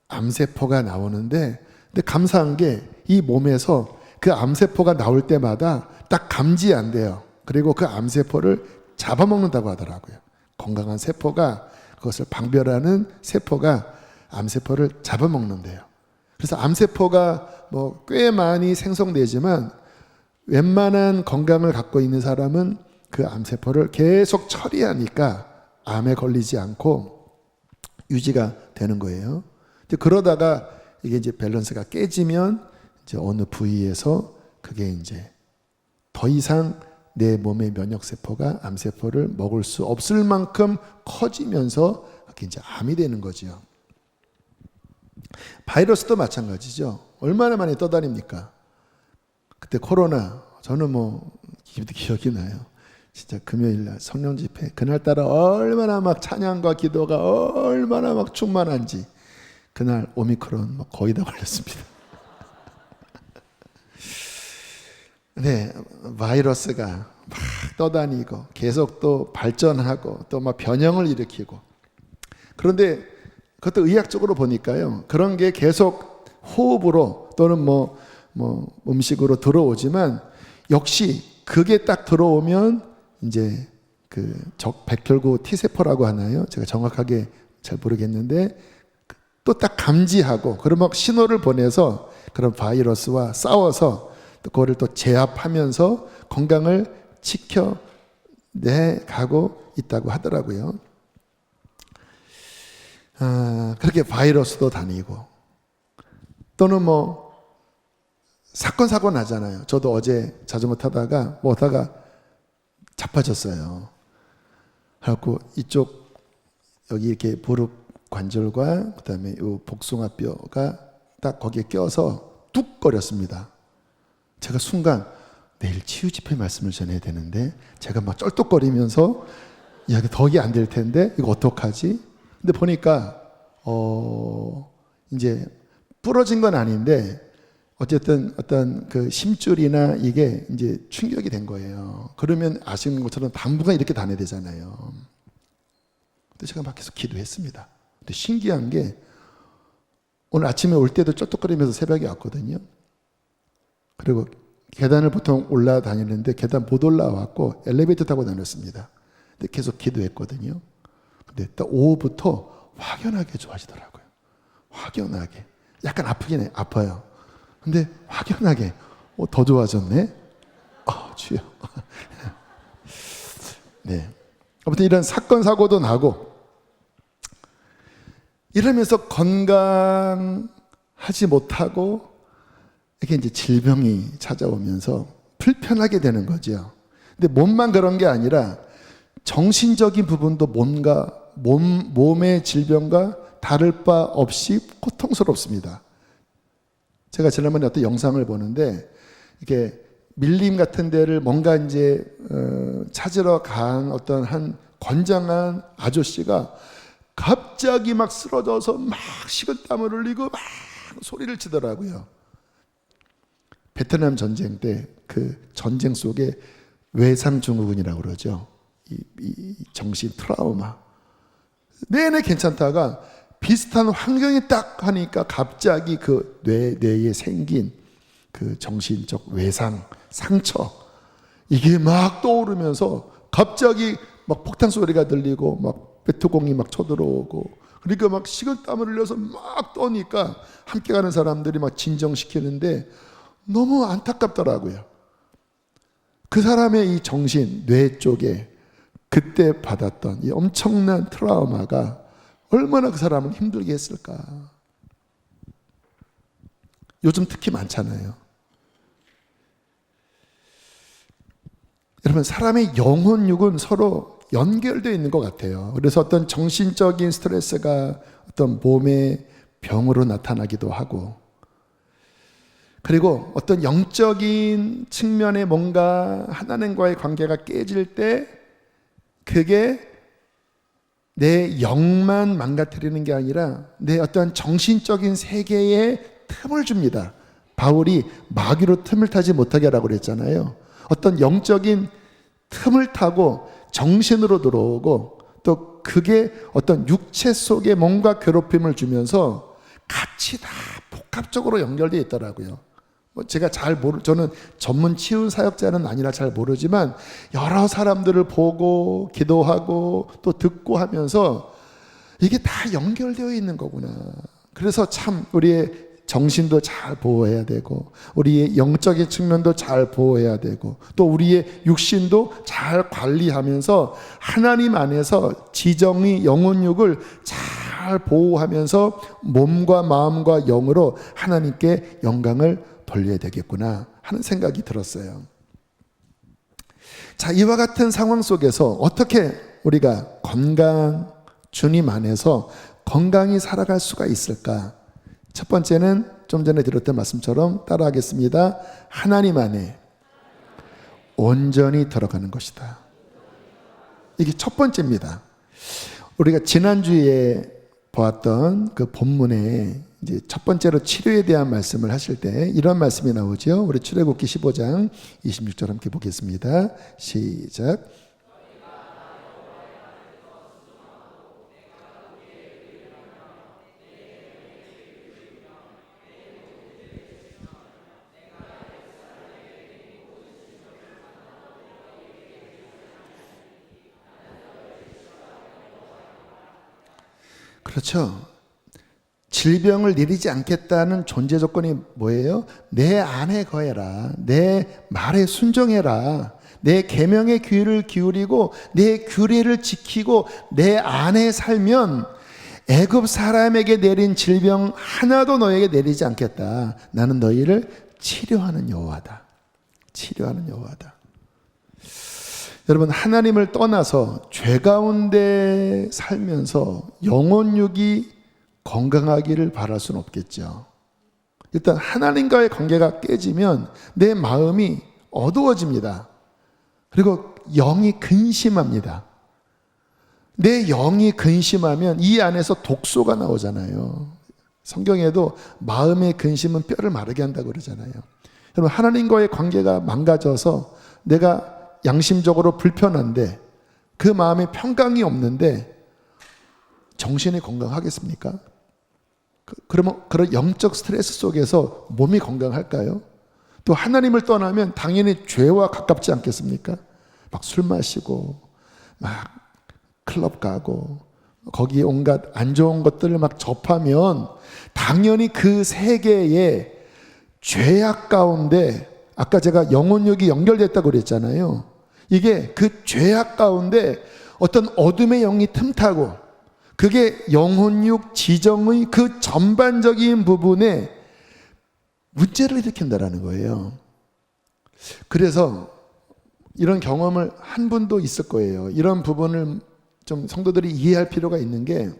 암세포가 나오는데, 근데 감사한 게 이 몸에서 그 암세포가 나올 때마다 딱 감지한대요. 그리고 그 암세포를 잡아먹는다고 하더라고요. 건강한 세포가, 그것을 방별하는 세포가 암세포를 잡아먹는데요. 그래서 암세포가 뭐 꽤 많이 생성되지만 웬만한 건강을 갖고 있는 사람은 그 암세포를 계속 처리하니까 암에 걸리지 않고 유지가 되는 거예요. 그러다가 이게 이제 밸런스가 깨지면 이제 어느 부위에서 그게 이제 더 이상 내 몸의 면역세포가 암세포를 먹을 수 없을 만큼 커지면서 그게 이제 암이 되는 거죠. 바이러스도 마찬가지죠. 얼마나 많이 떠다닙니까? 그때 코로나, 저는 뭐 기억이 나요. 진짜 금요일날 성령 집회, 그날따라 얼마나 막 찬양과 기도가 얼마나 막 충만한지, 그날 오미크론 막 거의 다 걸렸습니다. 네, 바이러스가 막 떠다니고 계속 또 발전하고 또 막 변형을 일으키고, 그런데 그것도 의학적으로 보니까요, 그런 게 계속 호흡으로 또는 뭐 음식으로 들어오지만 역시 그게 딱 들어오면 이제 그 백혈구 T세포라고 하나요? 제가 정확하게 잘 모르겠는데 또 딱 감지하고 그러면 신호를 보내서 그런 바이러스와 싸워서 또 그거를 또 제압하면서 건강을 지켜내 가고 있다고 하더라고요. 그렇게 바이러스도 다니고, 또는 뭐 사건 사고 나잖아요. 저도 어제 자전거 타다가 뭐 하다가 자빠졌어요. 그래갖고 이쪽 여기 이렇게 무릎 관절과 그다음에 이 복숭아뼈가 딱 거기에 껴서 뚝 거렸습니다. 제가 순간 내일 치유 집회 말씀을 전해야 되는데 제가 막 쩔뚝거리면서 이야기 덕이 안 될 텐데 이거 어떡하지? 근데 보니까 이제 부러진 건 아닌데 어쨌든 어떤 그 심줄이나 이게 이제 충격이 된 거예요. 그러면 아시는 것처럼 당분간 이렇게 다녀야 되잖아요. 근데 제가 막 계속 기도했습니다. 근데 신기한 게 오늘 아침에 올 때도 쩔뚝거리면서 새벽에 왔거든요. 그리고 계단을 보통 올라다니는데 계단 못 올라왔고 엘리베이터 타고 다녔습니다. 근데 계속 기도했거든요. 근데 딱 오후부터 확연하게 좋아지더라고요. 확연하게. 약간 아프긴 해. 아파요. 근데 확연하게 더 좋아졌네. 주여. 네. 아무튼 이런 사건 사고도 나고 이러면서 건강하지 못하고 이렇게 이제 질병이 찾아오면서 불편하게 되는 거죠. 근데 몸만 그런 게 아니라 정신적인 부분도 뭔가 몸의 질병과 다를 바 없이 고통스럽습니다. 제가 지난번에 어떤 영상을 보는데 이게 밀림 같은 데를 뭔가 이제 찾으러 간 어떤 한 건장한 아저씨가 갑자기 막 쓰러져서 막 식은땀을 흘리고 막 소리를 치더라고요. 베트남 전쟁 때 그 전쟁 속에 외상증후군이라고 그러죠. 이 정신 트라우마. 내내 괜찮다가 비슷한 환경이 딱 하니까 갑자기 그 뇌에 생긴 그 정신적 외상, 상처 이게 막 떠오르면서 갑자기 막 폭탄 소리가 들리고 막 베트공이 막 쳐들어오고 그러니까 막 식은땀을 흘려서 막 떠니까 함께 가는 사람들이 막 진정시키는데 너무 안타깝더라고요. 그 사람의 이 정신, 뇌 쪽에 그때 받았던 이 엄청난 트라우마가 얼마나 그 사람을 힘들게 했을까. 요즘 특히 많잖아요. 여러분, 사람의 영혼육은 서로 연결되어 있는 것 같아요. 그래서 어떤 정신적인 스트레스가 어떤 몸의 병으로 나타나기도 하고, 그리고 어떤 영적인 측면에 뭔가 하나님과의 관계가 깨질 때 그게 내 영만 망가뜨리는 게 아니라 내 어떤 정신적인 세계에 틈을 줍니다. 바울이 마귀로 틈을 타지 못하게 하라고 그랬잖아요. 어떤 영적인 틈을 타고 정신으로 들어오고 또 그게 어떤 육체 속에 뭔가 괴롭힘을 주면서 같이 다 복합적으로 연결되어 있더라고요. 제가 저는 전문 치유 사역자는 아니라 잘 모르지만 여러 사람들을 보고 기도하고 또 듣고 하면서 이게 다 연결되어 있는 거구나. 그래서 참 우리의 정신도 잘 보호해야 되고 우리의 영적인 측면도 잘 보호해야 되고 또 우리의 육신도 잘 관리하면서 하나님 안에서 지정의 영혼육을 잘 보호하면서 몸과 마음과 영으로 하나님께 영광을 돌려야 되겠구나 하는 생각이 들었어요. 자, 이와 같은 상황 속에서 어떻게 우리가 주님 안에서 건강히 살아갈 수가 있을까? 첫 번째는 좀 전에 드렸던 말씀처럼 따라하겠습니다. 하나님 안에 온전히 들어가는 것이다. 이게 첫 번째입니다. 우리가 지난주에 보았던 그 본문에 이제 첫 번째로 치료에 대한 말씀을 하실 때 이런 말씀이 나오죠. 우리 출애굽기 15장 26절 함께 보겠습니다. 시작. 그렇죠. 질병을 내리지 않겠다는 존재 조건이 뭐예요? 내 안에 거해라. 내 말에 순종해라. 내 계명의 귀를 기울이고 내 규례를 지키고 내 안에 살면 애굽 사람에게 내린 질병 하나도 너에게 내리지 않겠다. 나는 너희를 치료하는 여호와다. 치료하는 여호와다. 여러분, 하나님을 떠나서 죄 가운데 살면서 영혼육이 건강하기를 바랄 수는 없겠죠. 일단 하나님과의 관계가 깨지면 내 마음이 어두워집니다. 그리고 영이 근심합니다. 내 영이 근심하면 이 안에서 독소가 나오잖아요. 성경에도 마음의 근심은 뼈를 마르게 한다고 그러잖아요. 여러분, 하나님과의 관계가 망가져서 내가 양심적으로 불편한데 그 마음에 평강이 없는데 정신이 건강하겠습니까? 그러면 그런 영적 스트레스 속에서 몸이 건강할까요? 또 하나님을 떠나면 당연히 죄와 가깝지 않겠습니까? 막 술 마시고 막 클럽 가고 거기에 온갖 안 좋은 것들을 막 접하면 당연히 그 세계에 죄악 가운데, 아까 제가 영혼육이 연결됐다고 그랬잖아요. 이게 그 죄악 가운데 어떤 어둠의 영이 틈타고 그게 영혼육 지정의 그 전반적인 부분에 문제를 일으킨다라는 거예요. 그래서 이런 경험을 한 분도 있을 거예요. 이런 부분을 좀 성도들이 이해할 필요가 있는 게,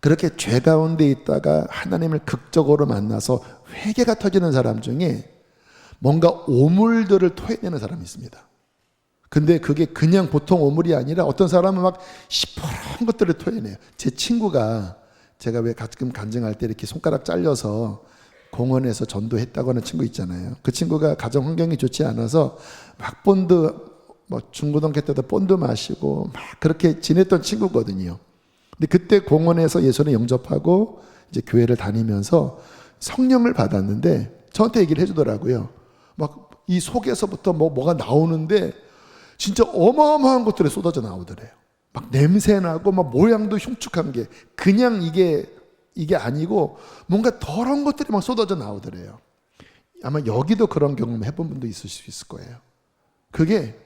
그렇게 죄 가운데 있다가 하나님을 극적으로 만나서 회개가 터지는 사람 중에 뭔가 오물들을 토해내는 사람이 있습니다. 근데 그게 그냥 보통 오물이 아니라 어떤 사람은 막 시퍼런 것들을 토해내요. 제 친구가, 제가 왜 가끔 간증할 때 이렇게 손가락 잘려서 공원에서 전도했다고 하는 친구 있잖아요. 그 친구가 가정 환경이 좋지 않아서 막 본드, 뭐 중고등학교 때도 본드 마시고 막 그렇게 지냈던 친구거든요. 근데 그때 공원에서 예수를 영접하고 이제 교회를 다니면서 성령을 받았는데 저한테 얘기를 해주더라고요. 막 이 속에서부터 뭐가 나오는데 진짜 어마어마한 것들이 쏟아져 나오더래요. 막 냄새나고 막 모양도 흉측한 게 그냥 이게 아니고 뭔가 더러운 것들이 막 쏟아져 나오더래요. 아마 여기도 그런 경험 해본 분도 있을 수 있을 거예요. 그게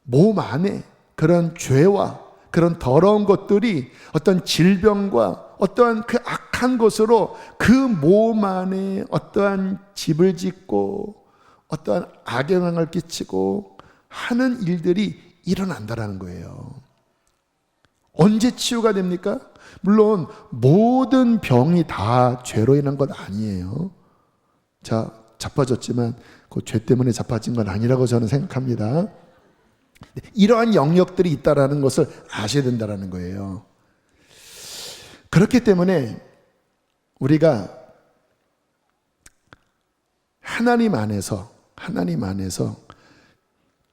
몸 안에 그런 죄와 그런 더러운 것들이 어떤 질병과 어떠한 그 악한 것으로 그 몸 안에 어떠한 집을 짓고 어떠한 악영향을 끼치고 하는 일들이 일어난다라는 거예요. 언제 치유가 됩니까? 물론 모든 병이 다 죄로 인한 건 아니에요. 자, 자빠졌지만 그 죄 때문에 자빠진 건 아니라고 저는 생각합니다. 이러한 영역들이 있다라는 것을 아셔야 된다라는 거예요. 그렇기 때문에 우리가 하나님 안에서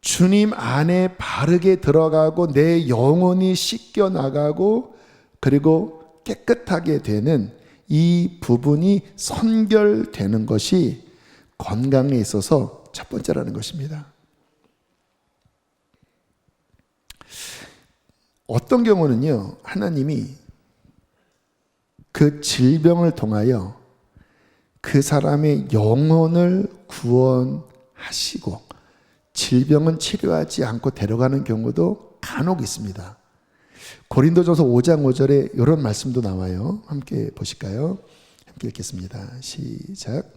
주님 안에 바르게 들어가고 내 영혼이 씻겨 나가고 그리고 깨끗하게 되는 이 부분이 선결되는 것이 건강에 있어서 첫 번째라는 것입니다. 어떤 경우는요, 하나님이 그 질병을 통하여 그 사람의 영혼을 구원하시고 질병은 치료하지 않고 데려가는 경우도 간혹 있습니다. 고린도전서 5장 5절에 이런 말씀도 나와요. 함께 보실까요? 함께 읽겠습니다. 시작.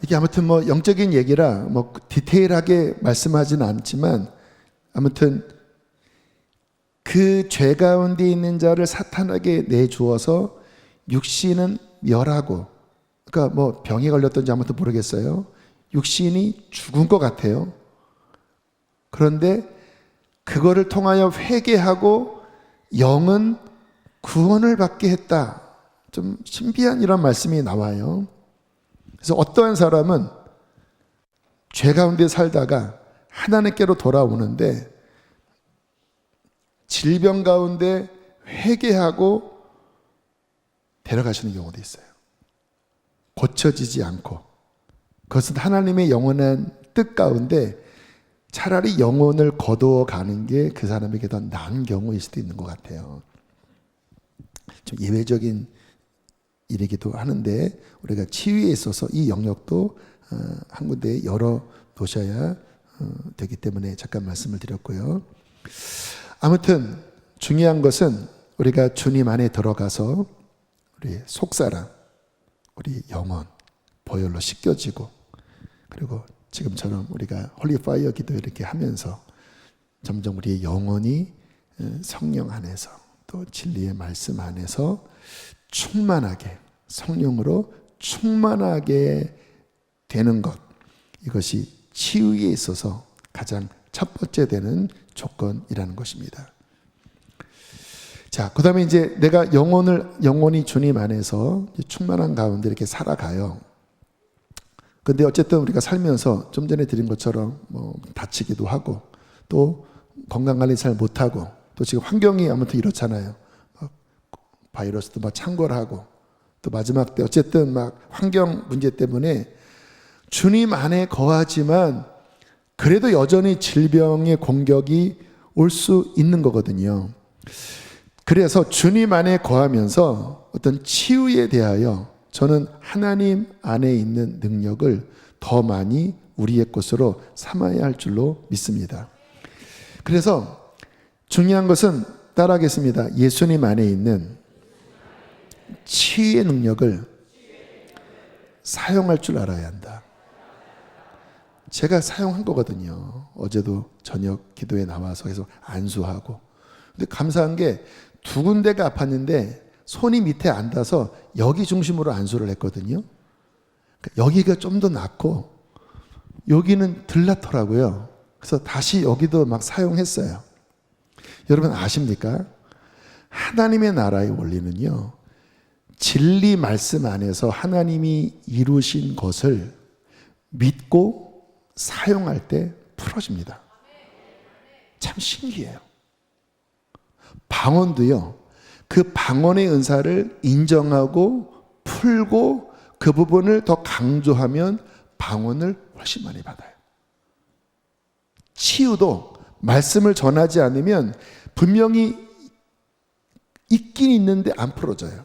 이게 아무튼 뭐 영적인 얘기라 뭐 디테일하게 말씀하지는 않지만 아무튼 그 죄 가운데 있는 자를 사탄에게 내주어서 육신은 멸하고, 그러니까 뭐 병이 걸렸던지 아무튼 모르겠어요. 육신이 죽은 것 같아요. 그런데 그거를 통하여 회개하고 영은 구원을 받게 했다. 좀 신비한 이런 말씀이 나와요. 그래서 어떠한 사람은 죄 가운데 살다가 하나님께로 돌아오는데 질병 가운데 회개하고 데려가시는 경우도 있어요. 고쳐지지 않고. 그것은 하나님의 영원한 뜻 가운데 차라리 영혼을 거두어 가는 게 그 사람에게 더 나은 경우일 수도 있는 것 같아요. 좀 예외적인 일이기도 하는데 우리가 치유에 있어서 이 영역도 한 군데에 열어 놓으셔야 되기 때문에 잠깐 말씀을 드렸고요. 아무튼 중요한 것은 우리가 주님 안에 들어가서 우리 속사람, 우리 영혼 보혈로 씻겨지고, 그리고 지금처럼 우리가 홀리파이어 기도 이렇게 하면서 점점 우리의 영혼이 성령 안에서 또 진리의 말씀 안에서 충만하게, 성령으로 충만하게 되는 것, 이것이 치유에 있어서 가장 첫 번째 되는 조건이라는 것입니다. 자, 그 다음에 이제 내가 영혼이 주님 안에서 충만한 가운데 이렇게 살아가요. 근데 어쨌든 우리가 살면서 좀 전에 드린 것처럼 뭐 다치기도 하고, 또 건강관리 잘 못하고, 또 지금 환경이 아무튼 이렇잖아요. 바이러스도 막 창궐하고, 또 마지막 때 어쨌든 막 환경 문제 때문에 주님 안에 거하지만 그래도 여전히 질병의 공격이 올 수 있는 거거든요. 그래서 주님 안에 거하면서 어떤 치유에 대하여 저는 하나님 안에 있는 능력을 더 많이 우리의 것으로 삼아야 할 줄로 믿습니다. 그래서 중요한 것은 따라하겠습니다. 예수님 안에 있는 치유의 능력을 사용할 줄 알아야 한다. 제가 사용한 거거든요. 어제도 저녁 기도에 나와서 계속 안수하고. 근데 감사한 게 두 군데가 아팠는데 손이 밑에 안 닿아서 여기 중심으로 안수를 했거든요. 여기가 좀 더 낫고 여기는 덜 낫더라고요. 그래서 다시 여기도 막 사용했어요. 여러분 아십니까? 하나님의 나라의 원리는요, 진리 말씀 안에서 하나님이 이루신 것을 믿고 사용할 때 풀어집니다. 참 신기해요. 방언도요, 그 방언의 은사를 인정하고 풀고 그 부분을 더 강조하면 방언을 훨씬 많이 받아요. 치유도 말씀을 전하지 않으면 분명히 있긴 있는데 안 풀어져요.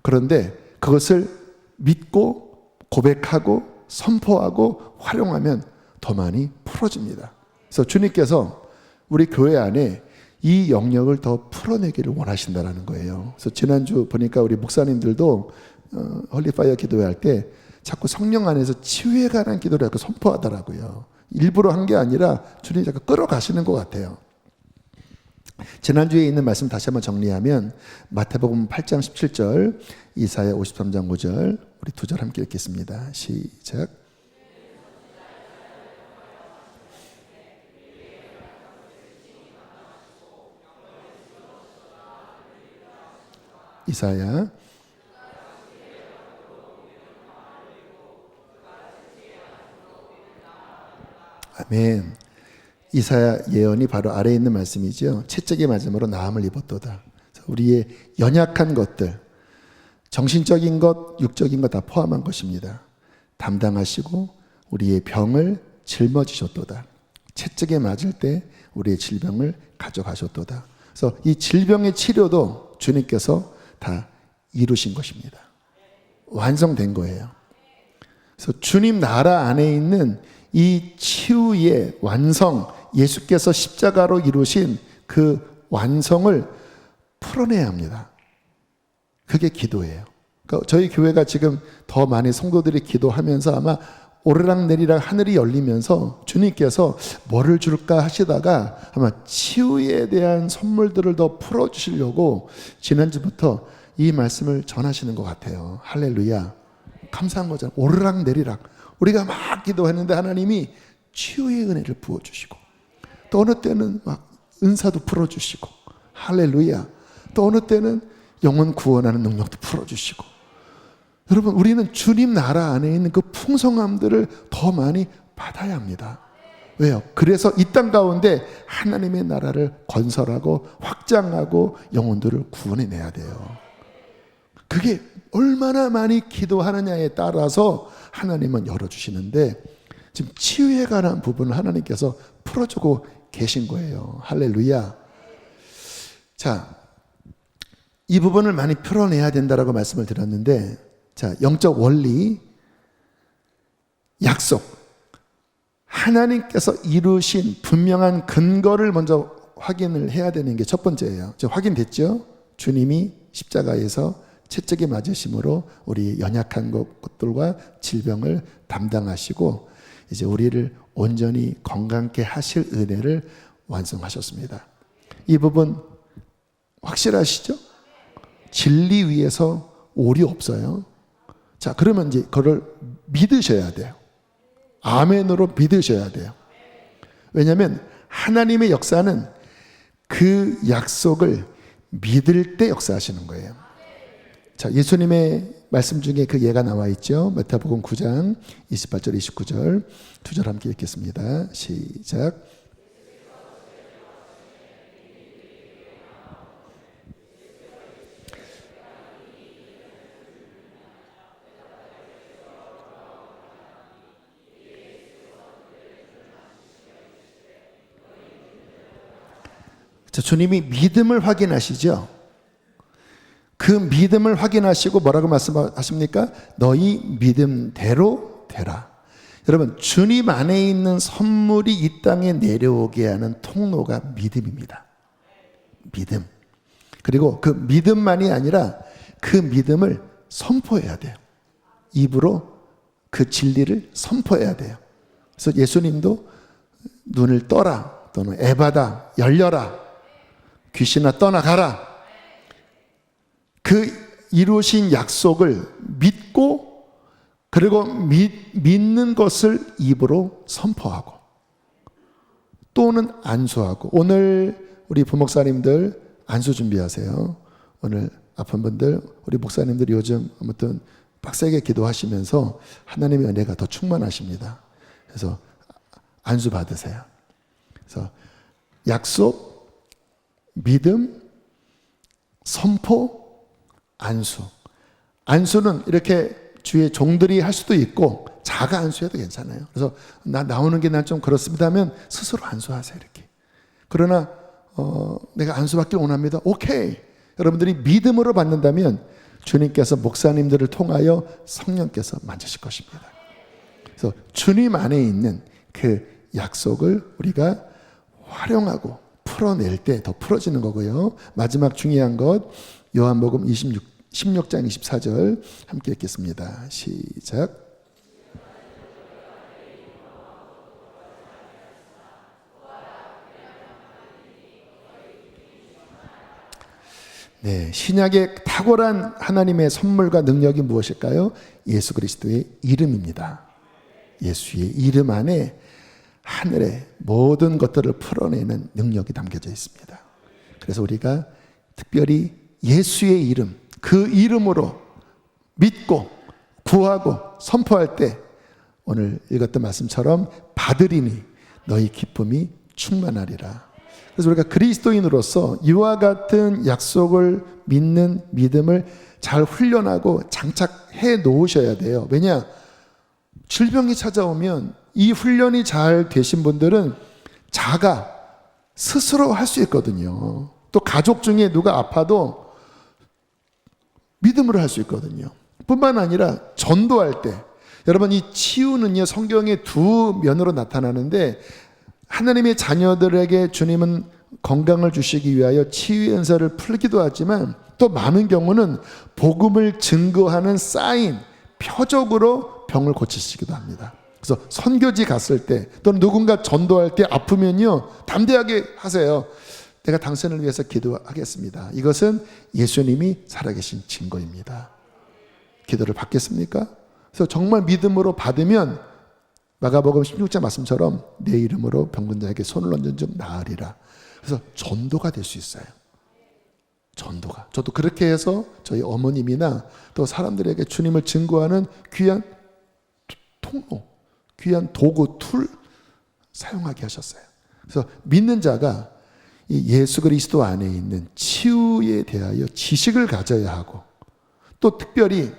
그런데 그것을 믿고 고백하고 선포하고 활용하면 더 많이 풀어집니다. 그래서 주님께서 우리 교회 안에 이 영역을 더 풀어내기를 원하신다는 거예요. 그래서 지난주 보니까 우리 목사님들도 홀리파이어 기도회 때 자꾸 성령 안에서 치유에 관한 기도를 자꾸 선포하더라고요. 일부러 한 게 아니라 주님이 자꾸 끌어가시는 것 같아요. 지난주에 있는 말씀 다시 한번 정리하면 마태복음 8장 17절, 이사야 53장 5절, 우리 두 절 함께 읽겠습니다. 시작. 이사야 아멘. 이사야 예언이 바로 아래에 있는 말씀이죠. 채찍의 맞음으로 나음을 입었도다. 우리의 연약한 것들, 정신적인 것, 육적인 것 다 포함한 것입니다. 담당하시고 우리의 병을 짊어지셨도다. 채찍에 맞을 때 우리의 질병을 가져가셨도다. 그래서 이 질병의 치료도 주님께서 다 이루신 것입니다. 완성된 거예요. 그래서 주님 나라 안에 있는 이 치유의 완성, 예수께서 십자가로 이루신 그 완성을 풀어내야 합니다. 그게 기도예요. 그러니까 저희 교회가 지금 더 많이 성도들이 기도하면서 아마 오르락내리락 하늘이 열리면서 주님께서 뭐를 줄까 하시다가 아마 치유에 대한 선물들을 더 풀어주시려고 지난주부터 이 말씀을 전하시는 것 같아요. 할렐루야. 감사한 거잖아요. 오르락내리락. 우리가 막 기도했는데 하나님이 치유의 은혜를 부어주시고, 또 어느 때는 막 은사도 풀어주시고, 할렐루야. 또 어느 때는 영혼 구원하는 능력도 풀어주시고. 여러분, 우리는 주님 나라 안에 있는 그 풍성함들을 더 많이 받아야 합니다. 왜요? 그래서 이 땅 가운데 하나님의 나라를 건설하고 확장하고 영혼들을 구원해내야 돼요. 그게 얼마나 많이 기도하느냐에 따라서 하나님은 열어주시는데, 지금 치유에 관한 부분을 하나님께서 풀어주고 계신 거예요. 할렐루야. 자, 이 부분을 많이 풀어내야 된다라고 말씀을 드렸는데, 자, 영적 원리, 약속, 하나님께서 이루신 분명한 근거를 먼저 확인을 해야 되는 게 첫 번째예요. 확인됐죠? 주님이 십자가에서 채찍이 맞으심으로 우리 연약한 것들과 질병을 담당하시고 이제 우리를 온전히 건강케 하실 은혜를 완성하셨습니다. 이 부분 확실하시죠? 진리 위에서 오류 없어요. 자, 그러면 이제 그걸 믿으셔야 돼요. 아멘으로 믿으셔야 돼요. 왜냐하면 하나님의 역사는 그 약속을 믿을 때 역사하시는 거예요. 자, 예수님의 말씀 중에 그 예가 나와 있죠. 마태복음 9장 28절 29절 두 절 함께 읽겠습니다. 시작. 자, 주님이 믿음을 확인하시죠. 그 믿음을 확인하시고 뭐라고 말씀하십니까? 너희 믿음대로 되라. 여러분, 주님 안에 있는 선물이 이 땅에 내려오게 하는 통로가 믿음입니다. 믿음. 그리고 그 믿음만이 아니라 그 믿음을 선포해야 돼요. 입으로 그 진리를 선포해야 돼요. 그래서 예수님도 눈을 떠라 또는 에바다 열려라, 귀신아 떠나가라, 그 이루신 약속을 믿고 그리고 믿는 것을 입으로 선포하고 또는 안수하고. 오늘 우리 부목사님들 안수 준비하세요. 오늘 아픈 분들, 우리 목사님들이 요즘 아무튼 빡세게 기도하시면서 하나님의 은혜가 더 충만하십니다. 그래서 안수 받으세요. 그래서 약속, 믿음, 선포, 안수. 안수는 이렇게 주의 종들이 할 수도 있고 자가 안수해도 괜찮아요. 그래서 나오는 게 난 좀 그렇습니다 하면 스스로 안수하세요. 이렇게. 그러나 내가 안수받길 원합니다. 오케이. 여러분들이 믿음으로 받는다면 주님께서 목사님들을 통하여 성령께서 만지실 것입니다. 그래서 주님 안에 있는 그 약속을 우리가 활용하고 풀어낼 때 더 풀어지는 거고요. 마지막 중요한 것, 요한복음 16장 24절 함께 읽겠습니다. 시작. 네, 신약의 탁월한 하나님의 선물과 능력이 무엇일까요? 예수 그리스도의 이름입니다. 예수의 이름 안에 하늘의 모든 것들을 풀어내는 능력이 담겨져 있습니다. 그래서 우리가 특별히 예수의 이름, 그 이름으로 믿고 구하고 선포할 때 오늘 읽었던 말씀처럼 받으리니 너희 기쁨이 충만하리라. 그래서 우리가 그리스도인으로서 이와 같은 약속을 믿는 믿음을 잘 훈련하고 장착해 놓으셔야 돼요. 왜냐? 질병이 찾아오면 이 훈련이 잘 되신 분들은 자가 스스로 할 수 있거든요. 또 가족 중에 누가 아파도 믿음으로 할 수 있거든요. 뿐만 아니라 전도할 때, 여러분 이 치유는요 성경의 두 면으로 나타나는데, 하나님의 자녀들에게 주님은 건강을 주시기 위하여 치유의 은사를 풀기도 하지만 또 많은 경우는 복음을 증거하는 사인, 표적으로 병을 고치시기도 합니다. 그래서 선교지 갔을 때 또는 누군가 전도할 때 아프면요 담대하게 하세요. 내가 당신을 위해서 기도하겠습니다. 이것은 예수님이 살아계신 증거입니다. 기도를 받겠습니까? 그래서 정말 믿음으로 받으면 마가복음 16장 말씀처럼 내 이름으로 병든 자에게 손을 얹은 즉 나으리라. 그래서 전도가 될 수 있어요. 전도가. 저도 그렇게 해서 저희 어머님이나 또 사람들에게 주님을 증거하는 귀한 통로, 귀한 도구, 툴 사용하게 하셨어요. 그래서 믿는 자가 이 예수 그리스도 안에 있는 치유에 대하여 지식을 가져야 하고, 또 특별히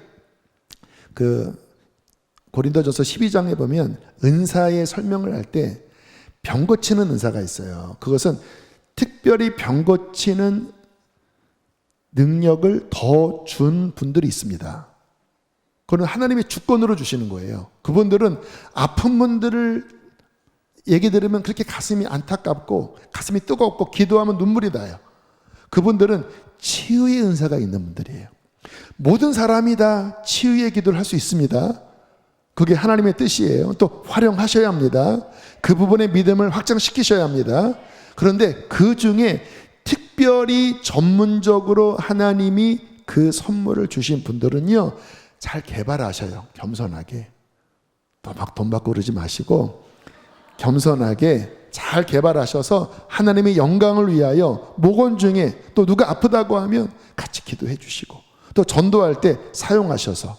그 고린도전서 12장에 보면 은사의 설명을 할 때 병 고치는 은사가 있어요. 그것은 특별히 병 고치는 능력을 더 준 분들이 있습니다. 그건 하나님의 주권으로 주시는 거예요. 그분들은 아픈 분들을 얘기 들으면 그렇게 가슴이 안타깝고 가슴이 뜨겁고 기도하면 눈물이 나요. 그분들은 치유의 은사가 있는 분들이에요. 모든 사람이 다 치유의 기도를 할 수 있습니다. 그게 하나님의 뜻이에요. 또 활용하셔야 합니다. 그 부분의 믿음을 확장시키셔야 합니다. 그런데 그 중에 특별히 전문적으로 하나님이 그 선물을 주신 분들은요, 잘 개발하셔요. 겸손하게. 또 막 돈 받고 그러지 마시고 겸손하게 잘 개발하셔서 하나님의 영광을 위하여 목원 중에 또 누가 아프다고 하면 같이 기도해 주시고, 또 전도할 때 사용하셔서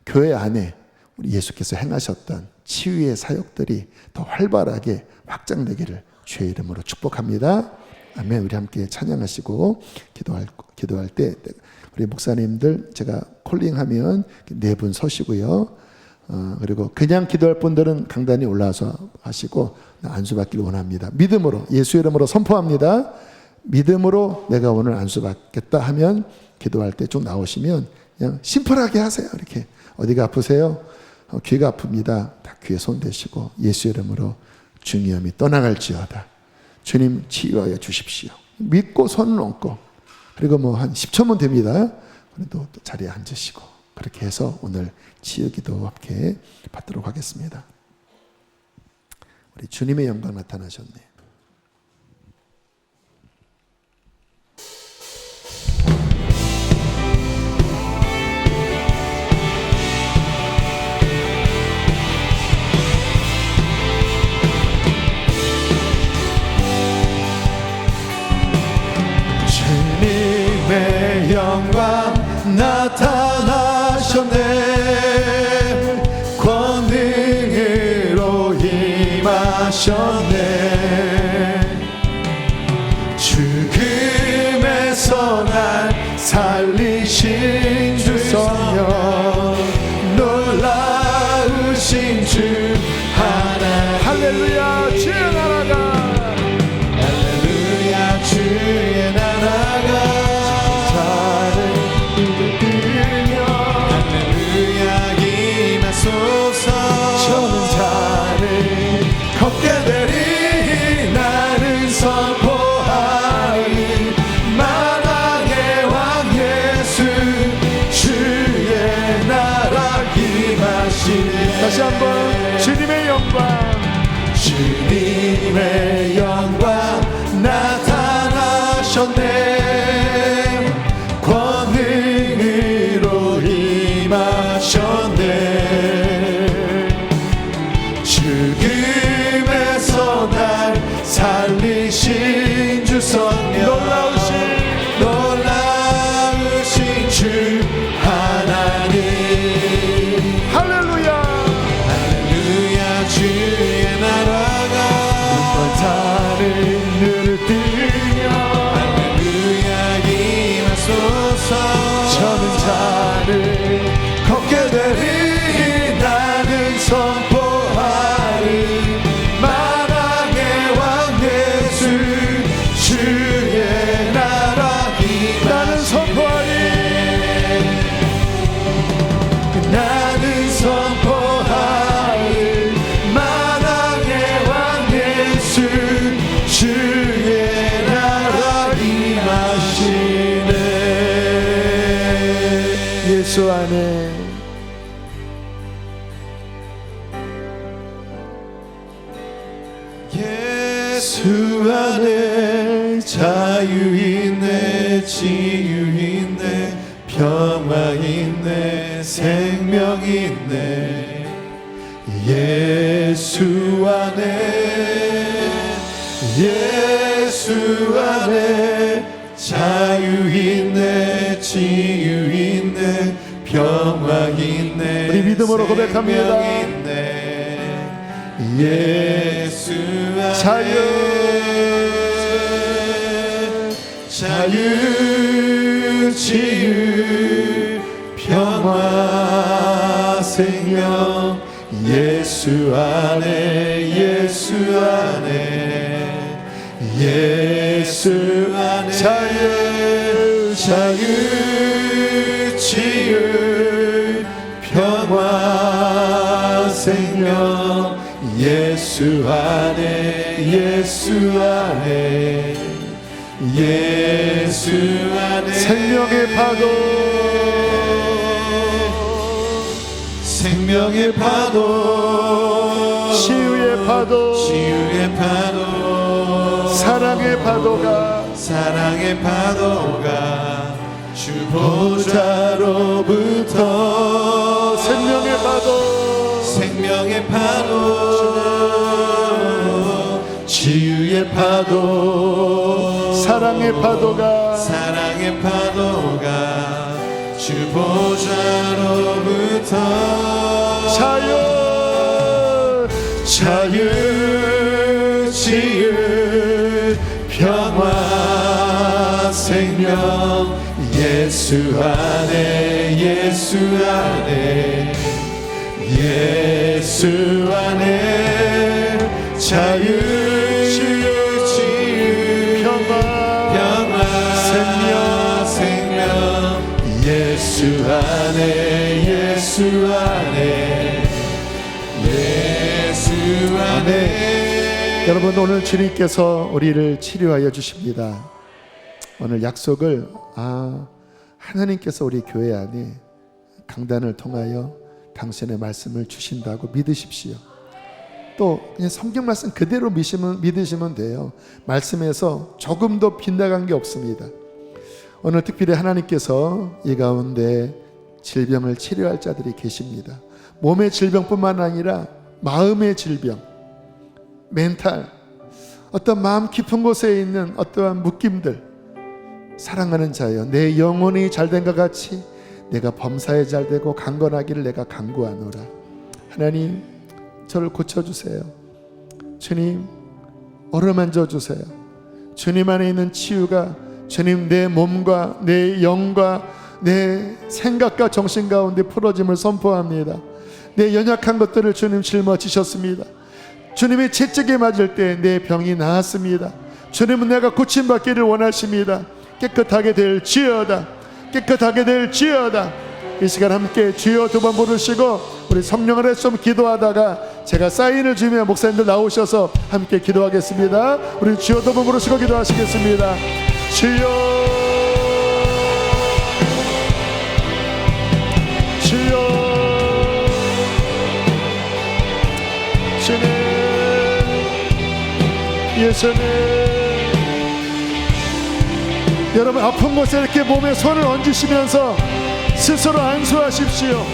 교회 안에 우리 예수께서 행하셨던 치유의 사역들이 더 활발하게 확장되기를 주의 이름으로 축복합니다. 아멘. 우리 함께 찬양하시고 기도할 때 우리 목사님들 제가 콜링하면 네 분 서시고요. 그리고 그냥 기도할 분들은 강단에 올라와서 하시고 안수받기를 원합니다. 믿음으로 예수 이름으로 선포합니다. 믿음으로 내가 오늘 안수받겠다 하면 기도할 때 좀 나오시면 그냥 심플하게 하세요. 이렇게 어디가 아프세요? 귀가 아픕니다. 다 귀에 손 대시고 예수 이름으로 중이염이 떠나갈지어다. 주님 치유하여 주십시오. 믿고 손을 얹고, 그리고 뭐 한 10초면 됩니다. 또 자리에 앉으시고, 그렇게 해서 오늘 치유기도 함께 받도록 하겠습니다. 우리 주님의 영광 나타나셨네요. 주님의 영광 나타나셨네. 권능으로 임하셨네. 죽음에서 날 살리신 주 성령, 놀라우신 주 하나님. 할렐루야 주의 나라가, 할렐루야 주의 나라가 저는 자를 걷게 되리. 나는 선포하리 만왕의 왕 예수, 주의 나라 임하시네. 다시 한번 주님의 영광, 주님의 영광 나타나셨네. 권능으로 임하셨네. 죽음에서 날 살리신 주 성령, 놀라우신 주 하나님. 할렐루야 할렐루야 주의 나라가 하늘을 뜨며 할렐루야 임하소서. 저는 자를 걷게 되리. 나는 선포하리 만왕의 왕 예수, 주의 나라 임하시네. 나는 선포하리, 나는 선포하리 만왕의 왕 예수, 주의 나라 임하시네. 예수 안에, 예수 안에 자유 있네, 치유 있네, 평화 있네, 생명 있네. 예수 안에, 예수 안에 자유 있네, 치유 있네, 평화 있네. 우리 믿음으로 고백합니다. 예수 안에 자유, 치유, 평화, 생명. 예수 안에, 예수 안에, 예수 안에 자유, 치유, 평화, 생명. 예수 안에, 예수 안에, 예수 안에 생명의 파도, 생명의 파도 치유의 파도 치유의 파도 사랑의 파도가 주 보좌로부터 생명의 파도 치유의 파도 사랑의 파도가 주 보좌로부터 자유 치유 평화 생명 예수 안에 자유 치유 평화 생명 예수 안에 여러분, 오늘 주님께서 우리를 치료하여 주십니다. 오늘 약속을 하나님께서 우리 교회 안에 강단을 통하여 당신의 말씀을 주신다고 믿으십시오. 또 그냥 성경 말씀 그대로 믿으시면 돼요. 말씀에서 조금도 빗나간 게 없습니다. 오늘 특별히 하나님께서 이 가운데 질병을 치료할 자들이 계십니다. 몸의 질병뿐만 아니라 마음의 질병, 멘탈, 어떤 마음 깊은 곳에 있는 어떠한 묶임들, 사랑하는 자여, 내 영혼이 잘된 것 같이 내가 범사에 잘되고 강건하기를 내가 간구하노라. 하나님, 저를 고쳐주세요. 주님, 어루만져 주세요. 주님 안에 있는 치유가 주님 내 몸과 내 영과 내 생각과 정신 가운데 풀어짐을 선포합니다. 내 연약한 것들을 주님 짊어지셨습니다. 주님의 채찍에 맞을 때 내 병이 나았습니다. 주님은 내가 고침받기를 원하십니다. 깨끗하게 될지어다, 깨끗하게 될지어다. 이 시간 함께 주여 두 번 부르시고 우리 성령 안에 좀 기도하다가 제가 사인을 주면 목사님들 나오셔서 함께 기도하겠습니다. 우리 주여 두 번 부르시고 기도하시겠습니다. 주여, 주여, 주님, 예수님. 여러분, 아픈 곳에 이렇게 몸에 손을 얹으시면서 스스로 안수하십시오.